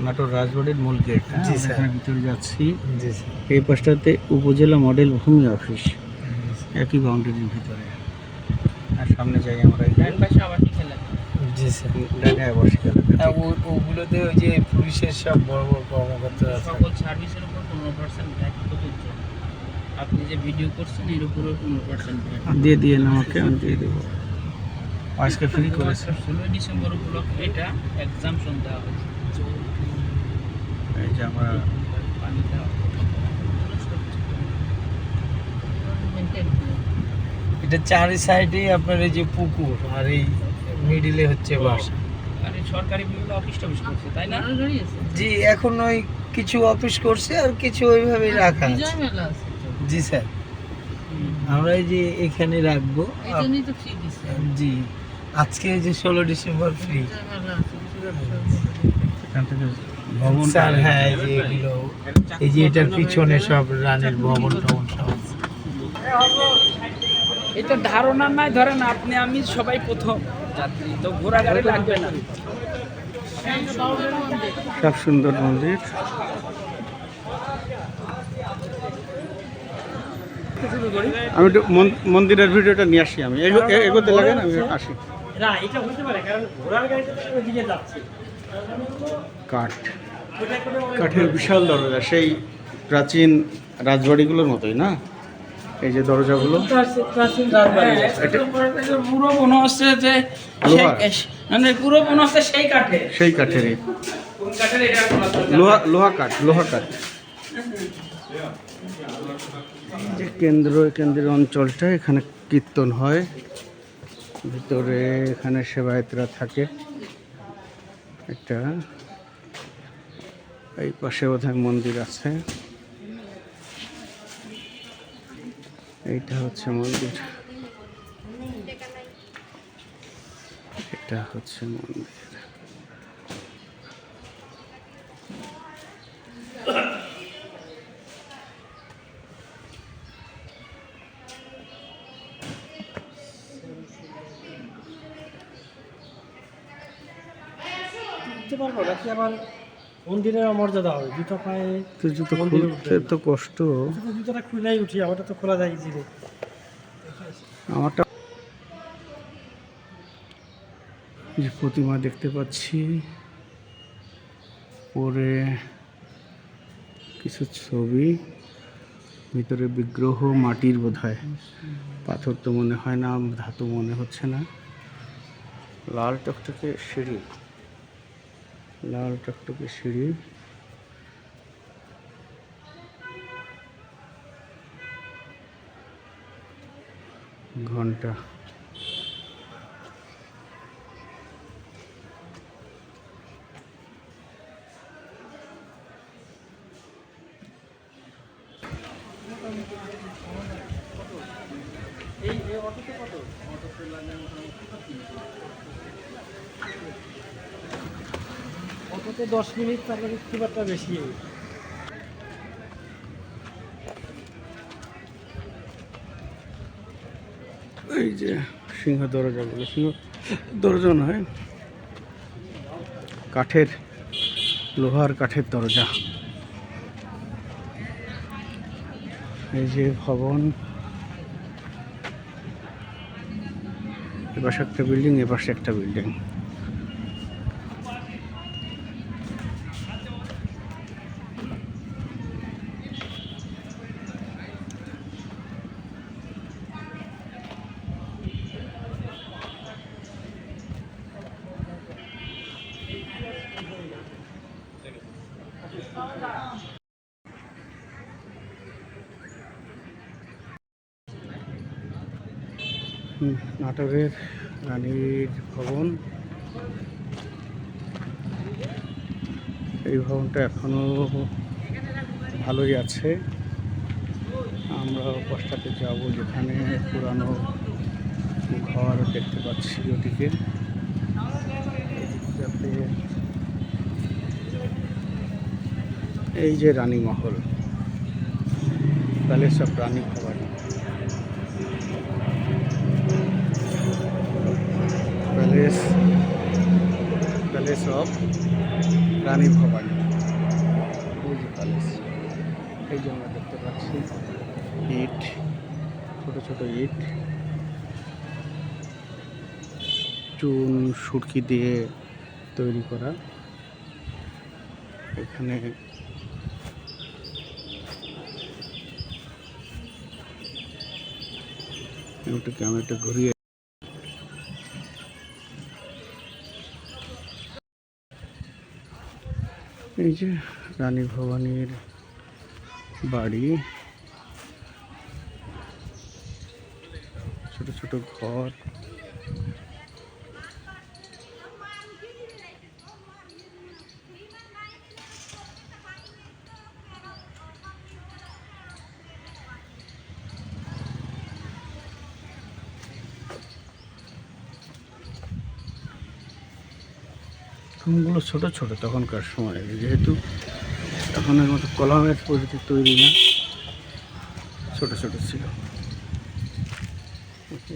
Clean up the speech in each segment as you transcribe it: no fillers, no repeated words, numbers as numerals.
নাটোর রাজবাড়ির মূল গেট। জি স্যার। এখানে ভিতরে যাচ্ছি। জি স্যার। এই পাশটাতে উপজেলা মডেল ভূমি অফিস, একই বাউন্ডারির ভিতরে। আর সামনে যাই আমরা, জি স্যার। ডানে আবাসিক এলাকা। ওগুলোতে ওই যে পুলিশের সব বড় বড় কর্মকর্তা আছে। সকল সার্ভিসের উপর 15% ট্যাক্স প্রযোজ্য। আপনি যে ভিডিও করছেন এর উপরও 15% ট্যাক্স দিয়ে আমাকে, আমি দিয়ে দেবো। আজকে ফ্রি করেছে। 16 ডিসেম্বর উপলক্ষে এটা এক্সামশন দেওয়া হয়েছে। এই যে আমরা পানি দেওয়া এটা চারি সাইডেই আপনার এই যে পুকুর আর এই মিডিলে হচ্ছে বাসা। আর এই সরকারি বিভিন্ন অফিস টফিস করছে, তাই না? জি, এখন ওই কিছু অফিস করছে আর কিছু ওইভাবেই রাখা আছে। জি স্যার, আমরা এই যে এখানে রাখবো। জি, আজকে এই যে 16 ডিসেম্বর ফ্রি। এখান থেকে ভবন। স্যার হ্যাঁ, এই যে এগুলো, এই যে এটার পিছনে সব রানের ভবন টবন সব। এটা ধারণা নাই, ধরেন আপনি আমি সবাই প্রথম যাত্রী, তো ঘোরা গাড়ি লাগবে না। সব সুন্দর মন্দির। আমি একটু মন্দিরের ভিডিওটা নিয়ে আসি। আমি এগোতে লাগে না, আমি আসি। না, এটা হতে পারে কারণ ঘোড়ার গাড়িটা ওইদিকে যাচ্ছে। কাঠের বিশাল দরজা, সেই প্রাচীন রাজবাড়িগুলোর মতোই না? এই যে দরজাগুলো, পুরো মনে হচ্ছে যে মানে পুরো মনে হচ্ছে সেই কাঠে, সেই কাঠেরই। কোন কাঠের এটা লোহা কাঠ। যে কেন্দ্রের অঞ্চলটা, এখানে কীর্তন হয়, ভিতরে এখানে সেবায়েতরা থাকে। একটা এই পাশে বোধহয় মন্দির আছে। এইটা হচ্ছে মন্দির, এটা হচ্ছে মন্দির। বুঝতে পারবো নাকি আবার মন্দিরের মর্যাদা হবে জুতো পায়ে। তো জুতো খুলতে তো কষ্ট। জুতোটা খুলেই উঠি, আমারটা তো খোলা যায় ইজিলি। আমারটা যে প্রতিমা দেখতে পাচ্ছি, পরে কিছু ছবি, ভিতরে বিগ্রহ, মাটির বোধহয়, পাথর তো মনে হয় না, ধাতু মনে হচ্ছে না। লাল টকটকে সিঁড়ি, ঘন্টা। অটোতে 10 মিনিট, তারপরে খুব একটা বেশি। এই যে সিংহ দরজাগুলো, সিংহ দরজা নয়, লোহার কাঠের দরজা। এই যে ভবন, এপাশে একটা বিল্ডিং, এপাশে একটা বিল্ডিং। নাটোরের রানীর ভবন। এই ভবনটা এখনো ভালোই আছে। আমরা পোস্টাতে যাব, যেখানে পুরানো ঘর দেখতে পাচ্ছি ওদিকে। এই যে Rani Mahal, palace of Rani Bhabani, palace of Rani Bhabani. এই যে আমরা দেখতে পাচ্ছি ইট, ছোট ছোট ইট চুন সুরকি দিয়ে তৈরি করা। এখানে আমি একটা ঘুরিয়ে এই যে রানী ভবানীর বাড়ি, ছোট ছোট ঘর। রুমগুলো ছোট ছোট তখনকার সময়, যেহেতু তখনের মতো কলমের পদ্ধতি তৈরি না, ছোট ছোট ছিল।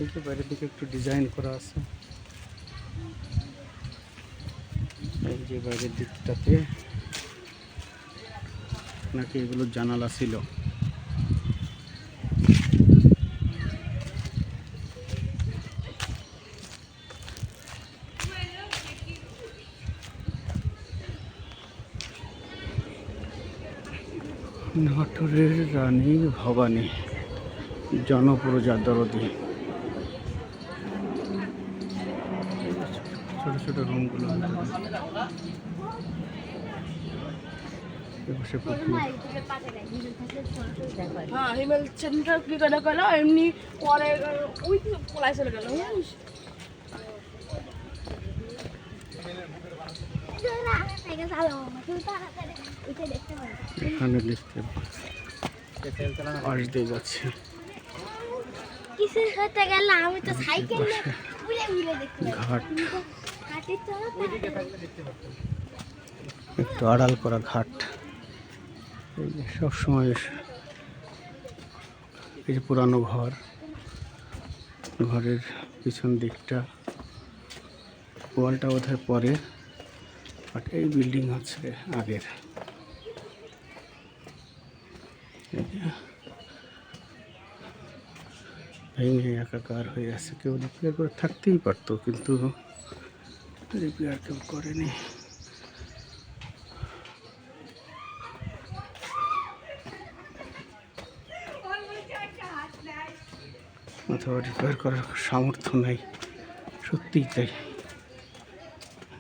এই যে বাইরের দিকে একটু ডিজাইন করা আছে, এই যে বাইরের দিকটাতে নাকি এগুলো জানালা ছিল। নাটোরের রানী ভবানী জনপ্রজা দরদি। ছোট ছোট রুমগুলো, হ্যাঁ হিমেল সেন্টার কি করে গেল এমনি পরে ওই পলাই চলে গেল। এখানে দেখতে পাশ দিয়ে যাচ্ছে। কিসের সাথে গেল? আমি তো সাইকেল ঘাট একটু আড়াল করা ঘাট। এই যে সবসময় এই যে পুরানো ঘর, ঘরের পিছন দিকটা ওয়ালটা বোধহয় পরে, বাট এই বিল্ডিং হচ্ছে আগের। ভেঙে একাকার হয়ে আছে, কেউ রিপেয়ার করে থাকতেই পারতো, কিন্তু রিপেয়ার কেউ করেনি। অথবা রিপেয়ার করার সামর্থ্য নেই, সত্যিই তাই।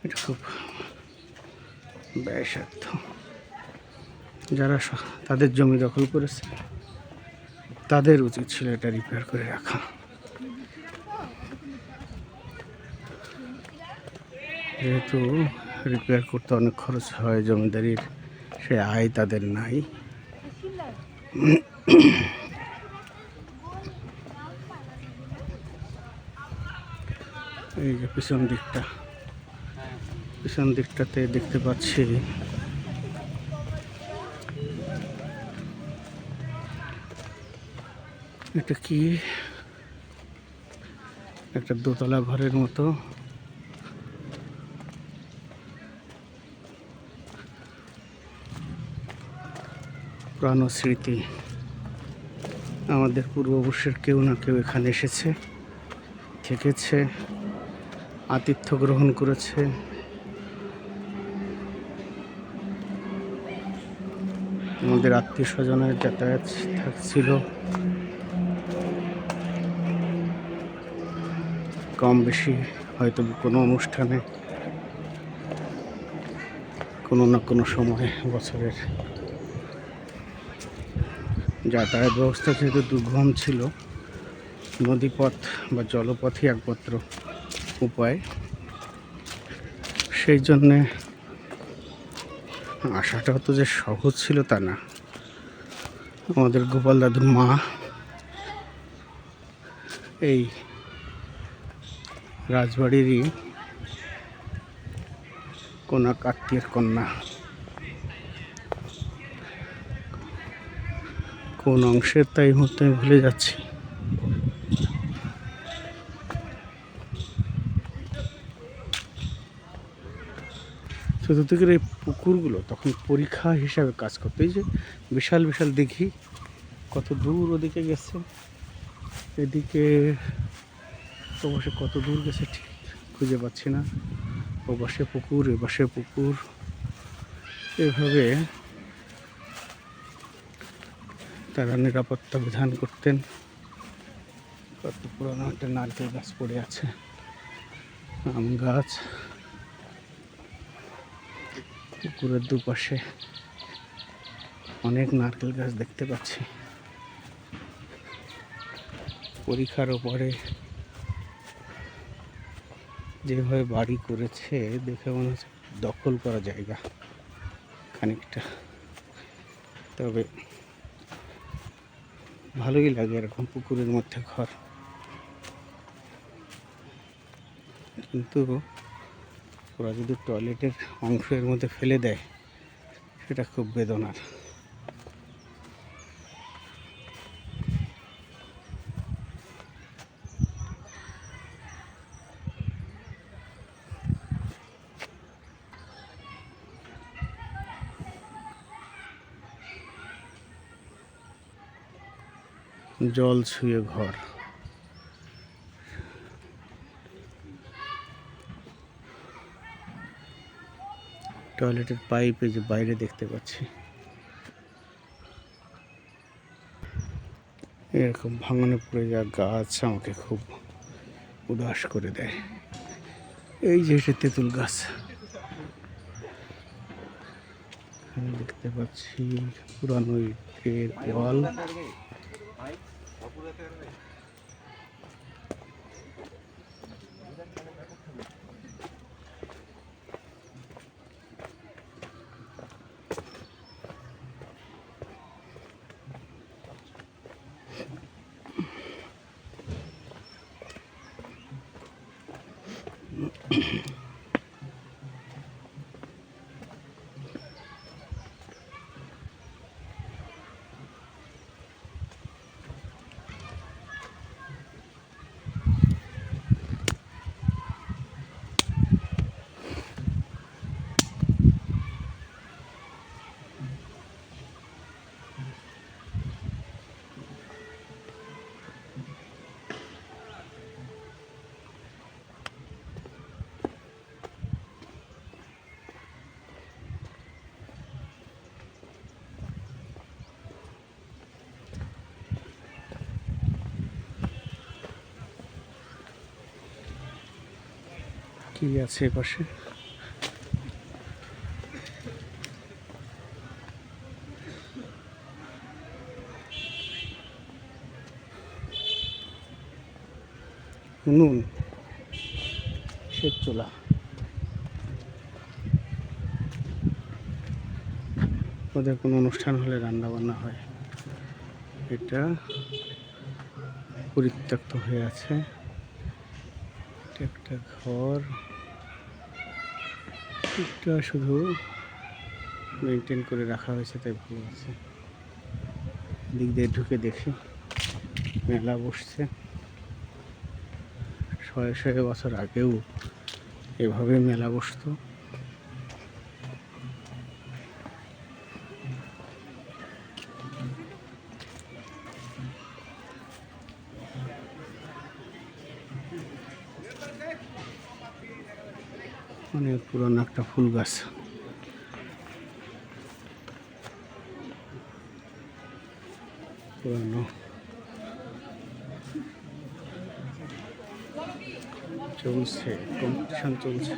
এটা খুব ব্যয়সাধ্য। যারা তাদের জমি দখল করেছে তাদের উচিত ছিল এটা রিপেয়ার করে রাখা। যেহেতু রিপেয়ার করতে অনেক খরচ হয়, জমিদারির সে আয় তাদের নাই। এই যে পিছন দিকটাতে দেখতে পাচ্ছি এটা কি, একটা দোতলা ঘরের মতো। পুরানো স্মৃতি, আমাদের পূর্বপুরুষের কেউ না কেউ এখানে এসেছে, থেকেছে, আতিথ্য গ্রহণ করেছে। আমাদের আত্মীয় স্বজনের যাতায়াত থাকছিল, কম বেশি হয়তো কোনো অনুষ্ঠানে কোনো না কোনো সময় বছরের। যাতায়াত ব্যবস্থা যেহেতু দুর্গম ছিল, নদীপথ বা জলপথই একমাত্র উপায়, সেই জন্যে আসাটাও তো যে সহজ ছিল তা না। আমাদের গোপাল দাদুর মা এই রাজবাড়িরই কোন এক আত্মীয়ের কন্যা। কোন অংশের তাই মুহূর্তে আমি ভুলে যাচ্ছি। চতুর্দিকের এই পুকুরগুলো তখন পরীক্ষা হিসাবে কাজ করতো। এই যে বিশাল বিশাল দিঘি, কত দূর ওদিকে গেছে, এদিকে অবশ্য কত দূর গেছে ঠিক খুঁজে পাচ্ছি না। ও পাশে পুকুর, এ পাশে পুকুর, এভাবে তারা নিরাপত্তা বিধান করতেন। কত পুরোনো একটা নারকেল গাছ পড়ে আছে, আম গাছ, পুকুরের দুপাশে অনেক নারকেল গাছ দেখতে পাচ্ছি। পরীক্ষার ওপরে যেভাবে বাড়ি করেছে দেখে মনে হচ্ছে দখল করা জায়গা খানিকটা, তবে ভালোই লাগে এরকম পুকুরের মধ্যে ঘর। কিন্তু ওরা যদি টয়লেটের অংশ এর মধ্যে ফেলে দেয় সেটা খুব বেদনার। জল ছুঁয়ে ঘর, টয়লেটের পাইপে যে বাইরে দেখতে পাচ্ছি। এরকম ভাঙনে পড়ে যাওয়া গাছ আমাকে খুব উদাস করে দেয়। এই যে সে তেঁতুল গাছ, এখানে দেখতে পাচ্ছি পুরানো ইটের ওয়াল। কি আছে এপাশে? নুন, সেচ চুলা, ওদের কোনো অনুষ্ঠান হলে রান্না বান্না হয়। এটা পরিত্যক্ত হয়ে আছে, একটা ঘর, এটা শুধু মেনটেন করে রাখা হয়েছে তাই ভালো আছে। দিক দিয়ে ঢুকে দেখি মেলা বসছে, 100 বছর আগেও এভাবে মেলা বসতো। অনেক পুরনো একটা ফুল গাছ, পুরানো, চলছে কম্পিটিশন চলছে।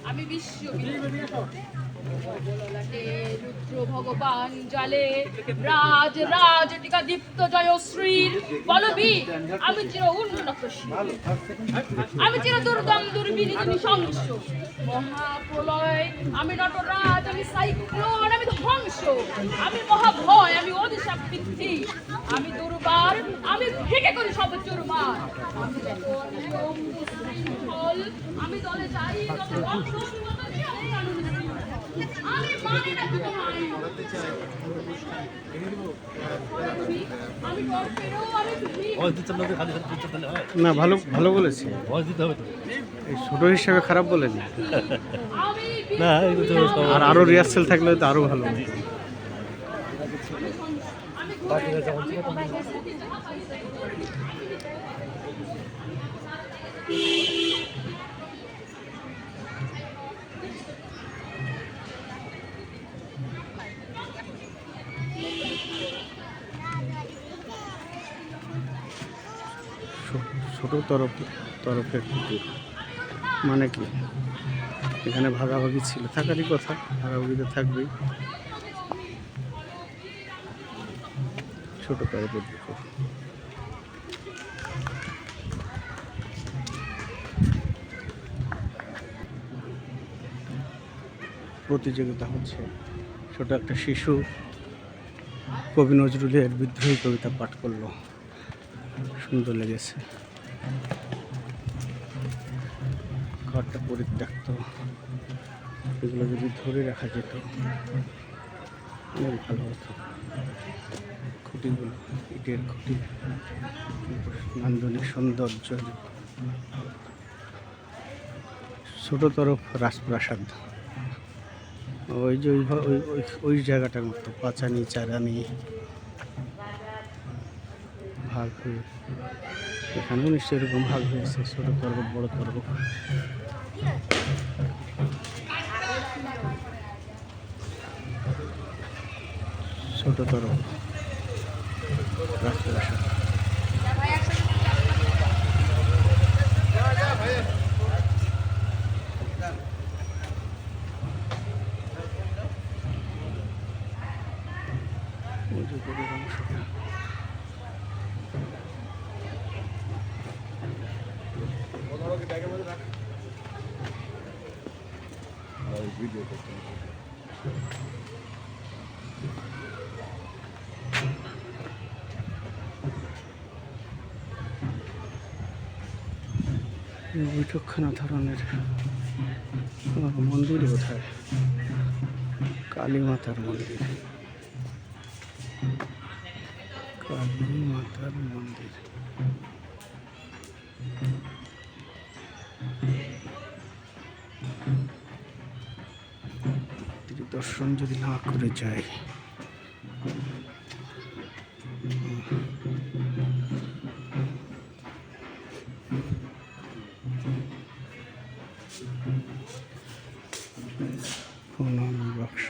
আমি বিশ্ব রুদ্র ভগবান জালে রাজ রাজ টিকা দীপ্ত জয়শ্রীর বলবীর, আমি চির উন্নতশীল, আমি চির দুর্গম দুর্বিনীত নৃশংস, মহাপ্রলয় আমি নটরাজ, আমি সাইক্লোন, আমি ধ্বংস, আমি মহাভয়, আমি অভিশাপ বৃদ্ধি, আমি দুর্বার, আমি ভেঙে করি সব চুরমার, আমি যখন শৃঙ্খল আমি দলে যাই তবে রক্ত সেই আনন্দ আমি মানি না তো তোমায় আমি বলতেও আমি তুমি না, ভালো ভালো বলেছে। এই ছোট হিসাবে খারাপ বলেনি। আমি আর আরো রিহার্সেল থাকলে তো আরো ভালো হতো। ছোট তরফের পুকুর মানে কি, এখানে ভাগাভাগি ছিল, থাকারই কথা, ভাগাভাগিতে থাকবেই। ছোট তরফের পুকুর। প্রতিযোগিতা হচ্ছে। ছোট একটা শিশু কবি নজরুলের বিদ্রোহী কবিতা পাঠ করলো, সুন্দর লেগেছে। ঘরটা পরিত্যক্ত, এগুলো যদি ধরে রাখা যেত অনেক ভালো হতো। খুঁটিগুলো ইটের খুঁটি, নান্দনিক সৌন্দর্য। ছোট তরফ রাজপ্রাসাদ, ওই যে ওই জায়গাটার মতো পাঁচানি চারানি ভাগ হয়ে, এখানেও নিশ্চয়ই এরকম ভাগ হয়েছে, ছোট তরফ বড় তরফ। ছোট তরফ রাজপ্রাসাদ। ওই যে গরুর অংশটা। বিচক্ষণা ধরনের মন্দির বোধহয়, কালী মাতার মন্দির। কালী মাতার মন্দির। দর্শন যদি না করে যায়, প্রণামী বাক্স।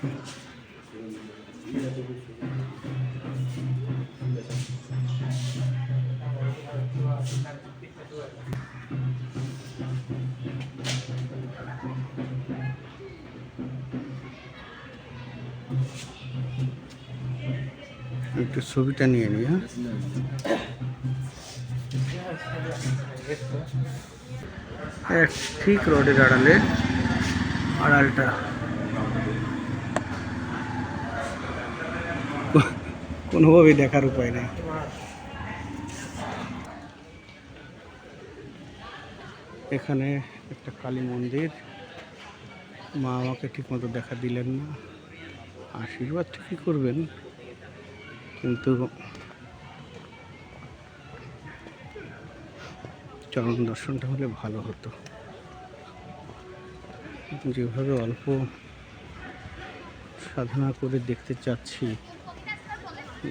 একটু ছবিটা নিয়ে নিই। হ্যাঁ, ঠিক রোডের আড়ালে আড়ালটা কোনোভাবেই দেখার উপায় নেই। এখানে একটা কালী মন্দির, মা আমাকে ঠিকমতো দেখা দিলেন না, আশীর্বাদ ঠিকই করবেন, কিন্তু চরণ দর্শনটা হলে ভালো হতো। যেভাবে অল্প সাধনা করে দেখতে চাচ্ছি,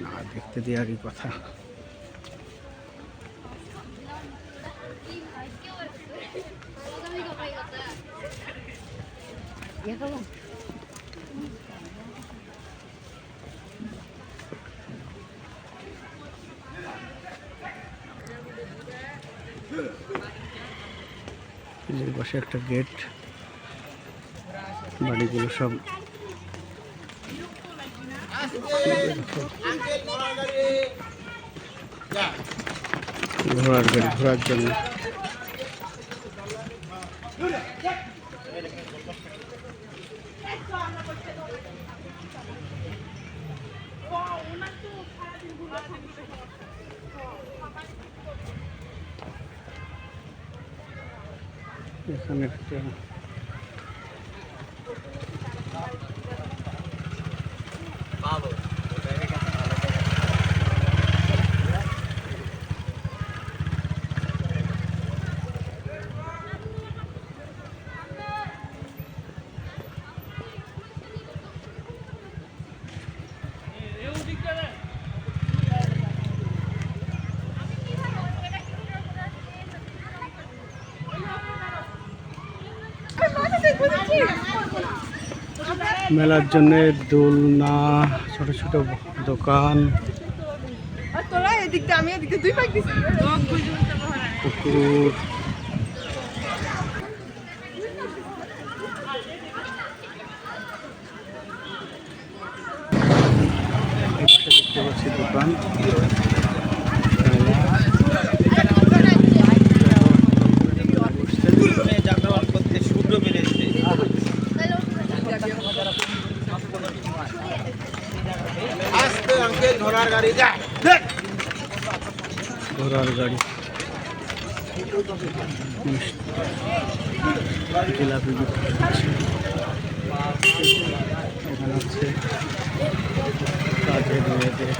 না দেখতে দেওয়ারই কথা। এই পাশে একটা গেট, বাড়িগুলো সব ঘোড়ার গাড়ি, ঘোরার জন্য। এখানে একটা মেলার জন্য দোলনা, ছোট ছোট দোকান, পুকুর, দেখতে পাচ্ছি দোকান, ঘোড়ার গাড়ি, জিলাপি বিক্রি করছে। এখানে হচ্ছে কাজের মেয়েদের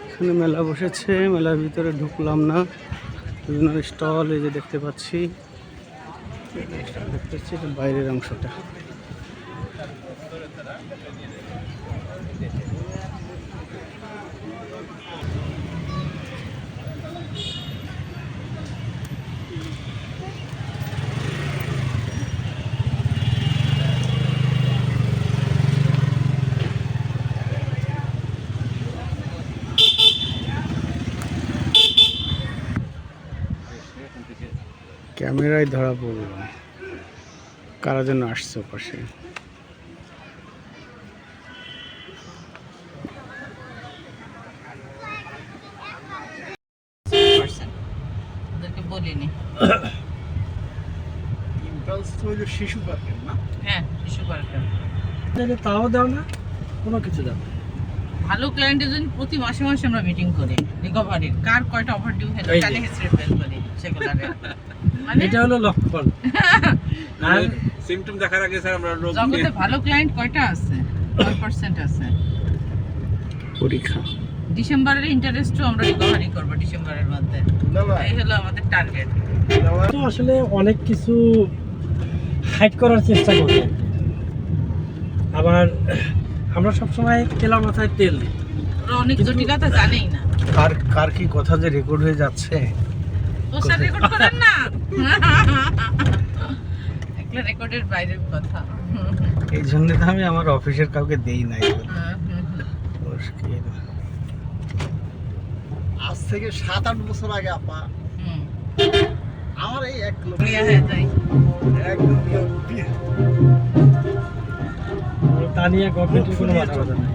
এখানে মেলা বসেছে, মেলার ভিতরে ঢুকলাম না, বিভিন্ন স্টল এই যে দেখতে পাচ্ছি, দেখতে পাচ্ছি এটা বাইরের অংশটা। ক্যামেরায় ধরা পড়ল, কারা যেন আসছে পাশে। বলিনি শিশু পার্কের না? হ্যাঁ, শিশু পার্কের। তাও দাও না, কোনো কিছু দাও না। ভালো ক্লায়েন্টের জন্য প্রতি মাসে মাসে আমরা মিটিং করি, রিকভারির কার কয়টা ওভার ডিউ হলো তাহলে হিস্ট্রি বের করি সেগুলারে। মানে এটা হলো লক্ষণ। আর সিম্পটম দেখার আগে স্যার আমরা জগতে ভালো ক্লায়েন্ট কয়টা আছে, কয় পার্সেন্ট আছে? পরীক্ষা ডিসেম্বরের ইন্টারেস্টও আমরা রিকভারি করব ডিসেম্বরের মধ্যে, এই হলো আমাদের টার্গেট। তো আসলে অনেক কিছু হাইড করার চেষ্টা করি, আবার আমরা সবসময় তেলা মাথায় তেল দিই। ওরা অনেক জটিলতা জানেই না। কার কার কি কথা যে রেকর্ড হয়ে যাচ্ছে, তো স্যার রেকর্ড করেন না, একটা রেকর্ডের বাইরের কথা। এই জন্য তো আমি আমার অফিসের কাউকে দেই নাই। মুশকিল। আজ থেকে 7-8 বছর আগে আপা আমার এই 1 কিলো তা নিয়ে গভর্নমেন্টের কোনো মাথা ব্যথা নেই।